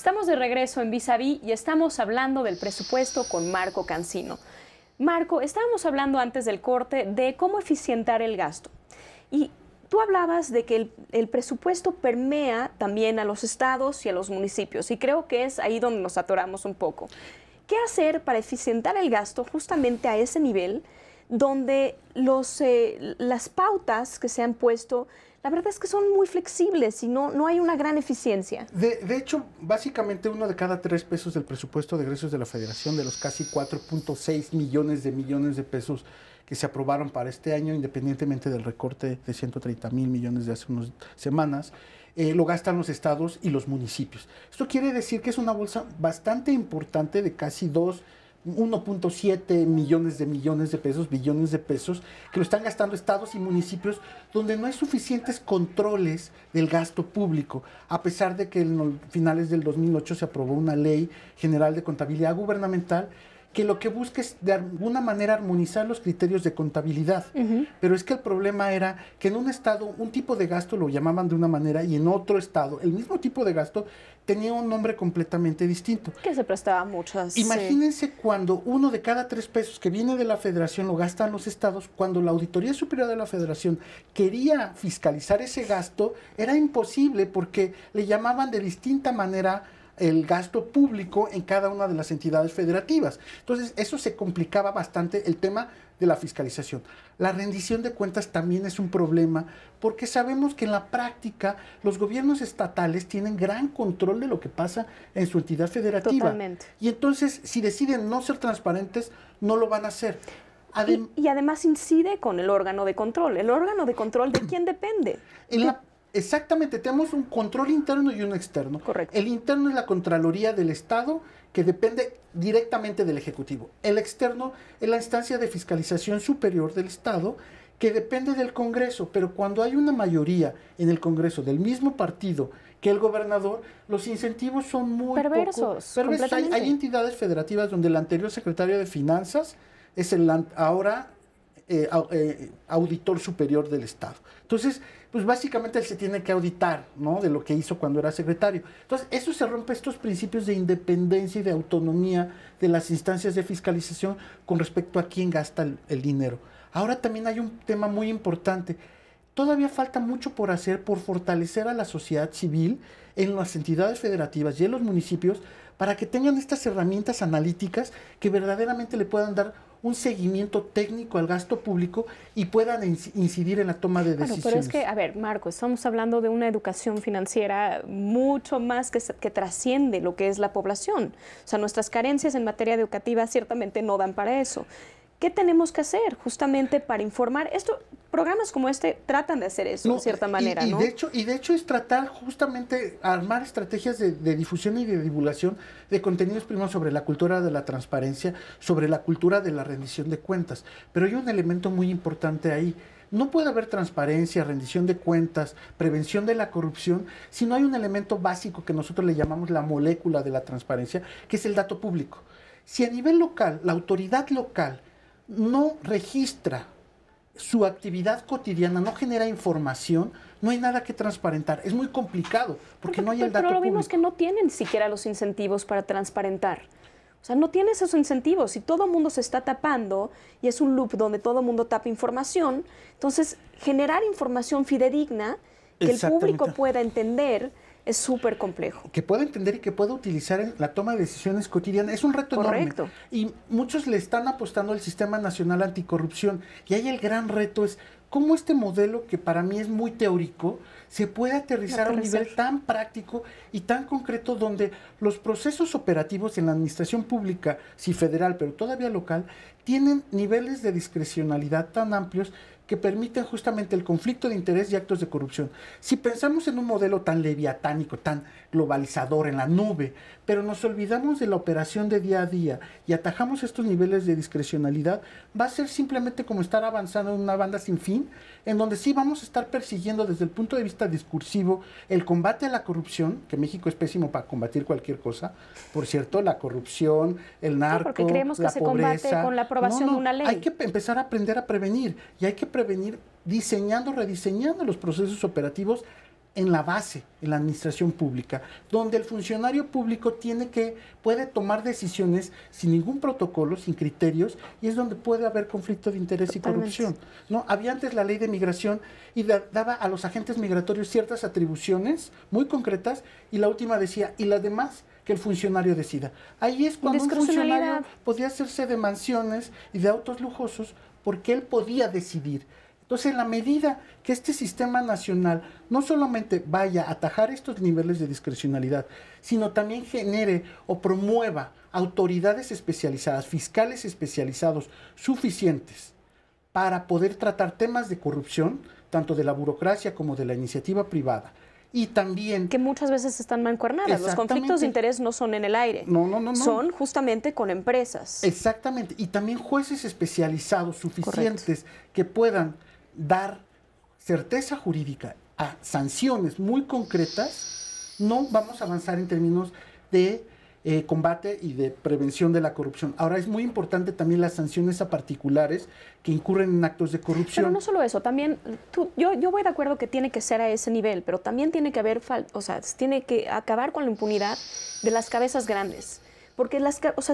Estamos de regreso en Vis a Vis y estamos hablando del presupuesto con Marco Cancino. Marco, estábamos hablando antes del corte de cómo eficientar el gasto. Y tú hablabas de que el presupuesto permea también a los estados y a los municipios. Y creo que es ahí donde nos atoramos un poco. ¿Qué hacer para eficientar el gasto justamente a ese nivel donde las pautas que se han puesto, la verdad es que son muy flexibles y no hay una gran eficiencia? De hecho, básicamente 1 de cada 3 pesos del presupuesto de egresos de la Federación, de los casi 4.6 millones de pesos que se aprobaron para este año, independientemente del recorte de 130,000 millones de hace unas semanas, lo gastan los estados y los municipios. Esto quiere decir que es una bolsa bastante importante de casi 1.7 millones de pesos, billones de pesos, que lo están gastando estados y municipios, donde no hay suficientes controles del gasto público, a pesar de que en finales del 2008 se aprobó una ley general de contabilidad gubernamental que lo que busca es de alguna manera armonizar los criterios de contabilidad. Pero es que el problema era que en un estado un tipo de gasto lo llamaban de una manera y en otro estado el mismo tipo de gasto tenía un nombre completamente distinto. Que se prestaba a muchas. Imagínense cuando 1 de cada 3 pesos que viene de la Federación lo gastan los estados, cuando la Auditoría Superior de la Federación quería fiscalizar ese gasto, era imposible porque le llamaban de distinta manera el gasto público en cada una de las entidades federativas. Entonces, eso se complicaba bastante el tema de la fiscalización. La rendición de cuentas también es un problema porque sabemos que en la práctica los gobiernos estatales tienen gran control de lo que pasa en su entidad federativa. Totalmente. Y entonces, si deciden no ser transparentes, no lo van a hacer. Y además incide con el órgano de control. ¿El órgano de control de quién depende? Exactamente, tenemos un control interno y uno externo. Correcto. El interno es la Contraloría del Estado, que depende directamente del Ejecutivo. El externo es la instancia de fiscalización superior del Estado, que depende del Congreso. Pero cuando hay una mayoría en el Congreso del mismo partido que el gobernador, los incentivos son muy perversos. Hay entidades federativas donde el anterior secretario de Finanzas es el ahora auditor superior del Estado. Entonces, pues básicamente él se tiene que auditar, ¿no?, de lo que hizo cuando era secretario. Entonces, eso se rompe estos principios de independencia y de autonomía de las instancias de fiscalización con respecto a quién gasta el dinero. Ahora también hay un tema muy importante. Todavía falta mucho por hacer por fortalecer a la sociedad civil en las entidades federativas y en los municipios para que tengan estas herramientas analíticas que verdaderamente le puedan dar un seguimiento técnico al gasto público y puedan incidir en la toma de decisiones. Pero es que, a ver, Marco, estamos hablando de una educación financiera mucho más que trasciende lo que es la población. O sea, nuestras carencias en materia educativa ciertamente no dan para eso. ¿Qué tenemos que hacer justamente para informar? Programas como este tratan de hacer eso, de cierta manera, ¿no? De hecho es tratar justamente, armar estrategias de difusión y de divulgación de contenidos, primero sobre la cultura de la transparencia, sobre la cultura de la rendición de cuentas. Pero hay un elemento muy importante ahí. No puede haber transparencia, rendición de cuentas, prevención de la corrupción, si no hay un elemento básico que nosotros le llamamos la molécula de la transparencia, que es el dato público. Si a nivel local, la autoridad local no registra su actividad cotidiana, no genera información, no hay nada que transparentar. Es muy complicado porque no hay el dato público. Pero lo vimos público. que no tienen siquiera los incentivos para transparentar. O sea, no tiene esos incentivos. Si todo el mundo se está tapando y es un loop donde todo el mundo tapa información, entonces generar información fidedigna que el público pueda entender es súper complejo. Que pueda entender y que pueda utilizar en la toma de decisiones cotidianas. Es un reto enorme. Y muchos le están apostando al Sistema Nacional Anticorrupción. Y ahí el gran reto es cómo este modelo, que para mí es muy teórico, se puede aterrizar a un nivel tan práctico y tan concreto donde los procesos operativos en la administración pública, sí federal, pero todavía local, tienen niveles de discrecionalidad tan amplios que permiten justamente el conflicto de interés y actos de corrupción. Si pensamos en un modelo tan leviatánico, tan globalizador en la nube, pero nos olvidamos de la operación de día a día y atajamos estos niveles de discrecionalidad, va a ser simplemente como estar avanzando en una banda sin fin, en donde sí vamos a estar persiguiendo desde el punto de vista discursivo el combate a la corrupción, que México es pésimo para combatir cualquier cosa, por cierto, la corrupción, el narco, porque creemos que la se pobreza. combate con la aprobación de una ley. Hay que empezar a aprender a prevenir y hay que prevenir diseñando, rediseñando los procesos operativos en la base, en la administración pública, donde el funcionario público puede tomar decisiones sin ningún protocolo, sin criterios, y es donde puede haber conflicto de interés y corrupción, ¿no? Había antes la ley de migración y daba a los agentes migratorios ciertas atribuciones muy concretas, y la última decía, y las demás, que el funcionario decida. Ahí es cuando un funcionario podía hacerse de mansiones y de autos lujosos porque él podía decidir. Entonces, en la medida que este sistema nacional no solamente vaya a atajar estos niveles de discrecionalidad, sino también genere o promueva autoridades especializadas, fiscales especializados suficientes para poder tratar temas de corrupción, tanto de la burocracia como de la iniciativa privada, y también... Que muchas veces están mancuernadas. Los conflictos de interés no son en el aire. No. Son justamente con empresas. Exactamente. Y también jueces especializados suficientes que puedan dar certeza jurídica a sanciones muy concretas, no vamos a avanzar en términos de combate y de prevención de la corrupción. Ahora, es muy importante también las sanciones a particulares que incurren en actos de corrupción. Pero no solo eso, también yo voy de acuerdo que tiene que ser a ese nivel, pero también tiene que haber, tiene que acabar con la impunidad de las cabezas grandes. Porque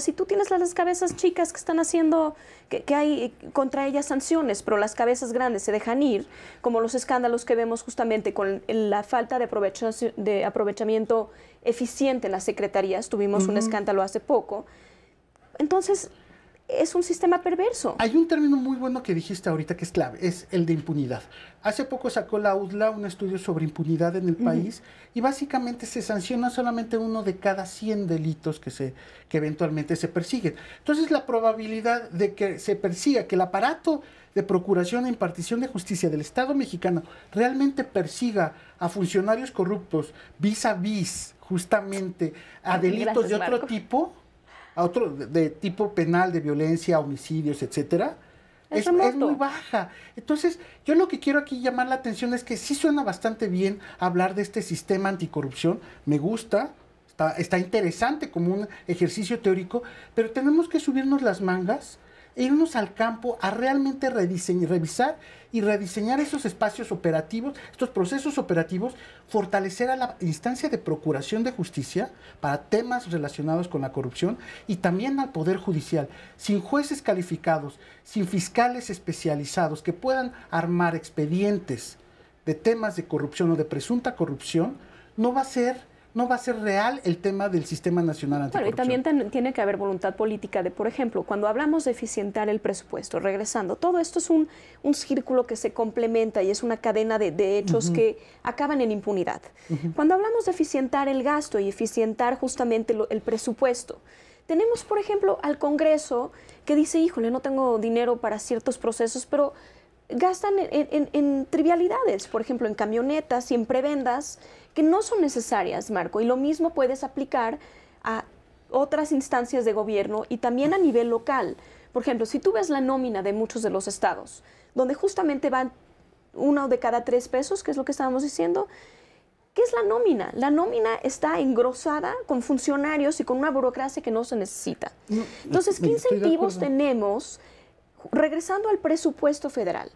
si tú tienes las cabezas chicas que están haciendo, que hay contra ellas sanciones, pero las cabezas grandes se dejan ir, como los escándalos que vemos justamente con la falta de aprovechamiento eficiente en las secretarías, tuvimos un escándalo hace poco, entonces es un sistema perverso. Hay un término muy bueno que dijiste ahorita que es clave, es el de impunidad. Hace poco sacó la UDLA un estudio sobre impunidad en el país y básicamente se sanciona solamente 1 de cada 100 delitos que eventualmente se persiguen. Entonces, la probabilidad de que se persiga, que el aparato de procuración e impartición de justicia del Estado mexicano realmente persiga a funcionarios corruptos vis a vis justamente a delitos de otro tipo, a otro de tipo penal, de violencia, homicidios, etcétera, es muy baja. Entonces, yo lo que quiero aquí llamar la atención es que sí suena bastante bien hablar de este sistema anticorrupción, me gusta, está interesante como un ejercicio teórico, pero tenemos que subirnos las mangas e irnos al campo a realmente revisar y rediseñar esos espacios operativos, estos procesos operativos, fortalecer a la instancia de procuración de justicia para temas relacionados con la corrupción y también al Poder Judicial. Sin jueces calificados, sin fiscales especializados que puedan armar expedientes de temas de corrupción o de presunta corrupción, no va a ser real el tema del Sistema Nacional Anticorrupción. Bueno, y también tiene que haber voluntad política de, por ejemplo, cuando hablamos de eficientar el presupuesto, regresando, todo esto es un círculo que se complementa y es una cadena de hechos que acaban en impunidad. Cuando hablamos de eficientar el gasto y eficientar justamente el presupuesto, tenemos, por ejemplo, al Congreso que dice, híjole, no tengo dinero para ciertos procesos, pero gastan en trivialidades, por ejemplo, en camionetas y en prebendas que no son necesarias, Marco, y lo mismo puedes aplicar a otras instancias de gobierno y también a nivel local. Por ejemplo, si tú ves la nómina de muchos de los estados, donde justamente van 1 de cada 3 pesos, que es lo que estábamos diciendo, ¿qué es la nómina? La nómina está engrosada con funcionarios y con una burocracia que no se necesita. Entonces, ¿qué incentivos tenemos? Regresando al presupuesto federal,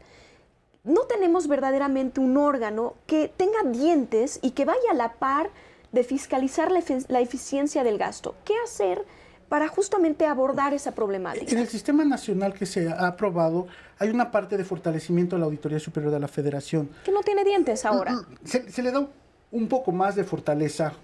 no tenemos verdaderamente un órgano que tenga dientes y que vaya a la par de fiscalizar la eficiencia del gasto. ¿Qué hacer para justamente abordar esa problemática? En el Sistema Nacional que se ha aprobado hay una parte de fortalecimiento de la Auditoría Superior de la Federación. Que no tiene dientes ahora. Se le da un poco más de fortaleza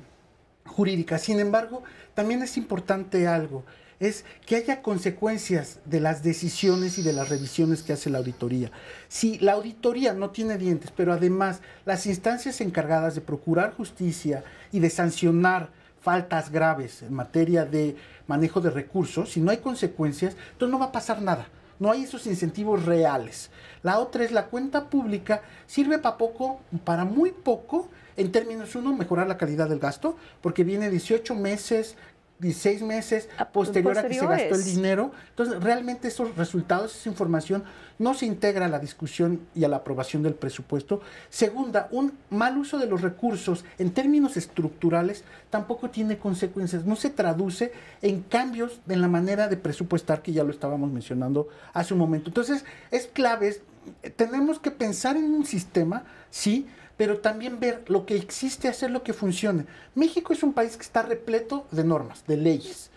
jurídica. Sin embargo, también es importante algo, es que haya consecuencias de las decisiones y de las revisiones que hace la auditoría. Si la auditoría no tiene dientes, pero además las instancias encargadas de procurar justicia y de sancionar faltas graves en materia de manejo de recursos, si no hay consecuencias, entonces no va a pasar nada. No hay esos incentivos reales. La otra es la cuenta pública, sirve para muy poco, en términos, mejorar la calidad del gasto, porque viene 18 meses, 16 meses posterior a que se gastó el dinero. Entonces, realmente esos resultados, esa información, no se integra a la discusión y a la aprobación del presupuesto. Segunda, un mal uso de los recursos en términos estructurales tampoco tiene consecuencias, no se traduce en cambios en la manera de presupuestar, que ya lo estábamos mencionando hace un momento. Entonces, es clave, tenemos que pensar en un sistema, sí, pero también ver lo que existe, hacer lo que funcione. México es un país que está repleto de normas, de leyes,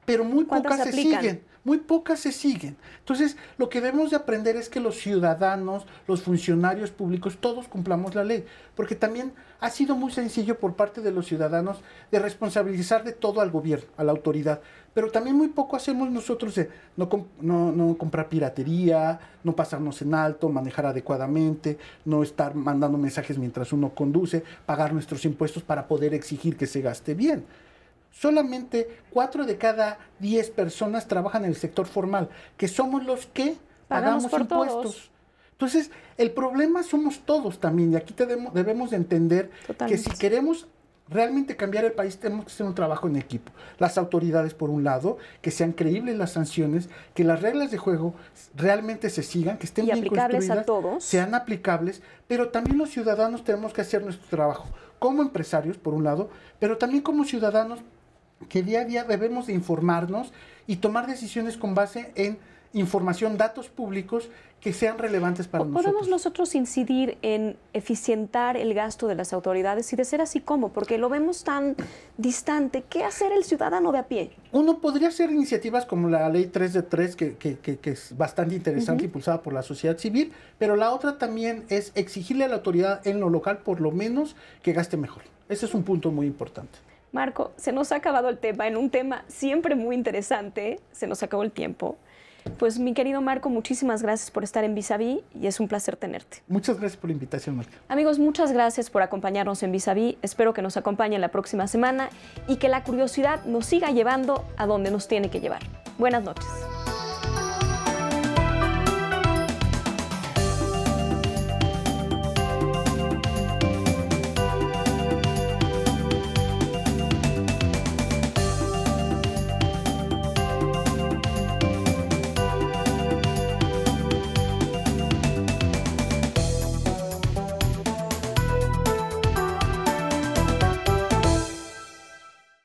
pero muy pocas se siguen. Muy pocas se siguen. Entonces, lo que debemos de aprender es que los ciudadanos, los funcionarios públicos, todos cumplamos la ley. Porque también ha sido muy sencillo por parte de los ciudadanos de responsabilizar de todo al gobierno, a la autoridad. Pero también muy poco hacemos nosotros de no comprar piratería, no pasarnos en alto, manejar adecuadamente, no estar mandando mensajes mientras uno conduce, pagar nuestros impuestos para poder exigir que se gaste bien. Solamente 4 de cada 10 personas trabajan en el sector formal, que somos los que pagamos impuestos. Todos. Entonces, el problema somos todos también, y aquí debemos de entender que si queremos realmente cambiar el país, tenemos que hacer un trabajo en equipo. Las autoridades, por un lado, que sean creíbles las sanciones, que las reglas de juego realmente se sigan, que estén bien aplicables a todos, sean aplicables, pero también los ciudadanos tenemos que hacer nuestro trabajo como empresarios, por un lado, pero también como ciudadanos que día a día debemos de informarnos y tomar decisiones con base en información, datos públicos que sean relevantes para nosotros. ¿Podemos nosotros incidir en eficientar el gasto de las autoridades? Y de ser así, ¿cómo? Porque lo vemos tan distante. ¿Qué hacer el ciudadano de a pie? Uno podría hacer iniciativas como la Ley 3 de 3, que es bastante interesante, impulsada por la sociedad civil, pero la otra también es exigirle a la autoridad en lo local, por lo menos, que gaste mejor. Ese es un punto muy importante. Marco, se nos ha acabado el tema, en un tema siempre muy interesante, se nos acabó el tiempo. Pues mi querido Marco, muchísimas gracias por estar en Vis a Vis y es un placer tenerte. Muchas gracias por la invitación, Marco. Amigos, muchas gracias por acompañarnos en Vis a Vis. Espero que nos acompañen la próxima semana y que la curiosidad nos siga llevando a donde nos tiene que llevar. Buenas noches.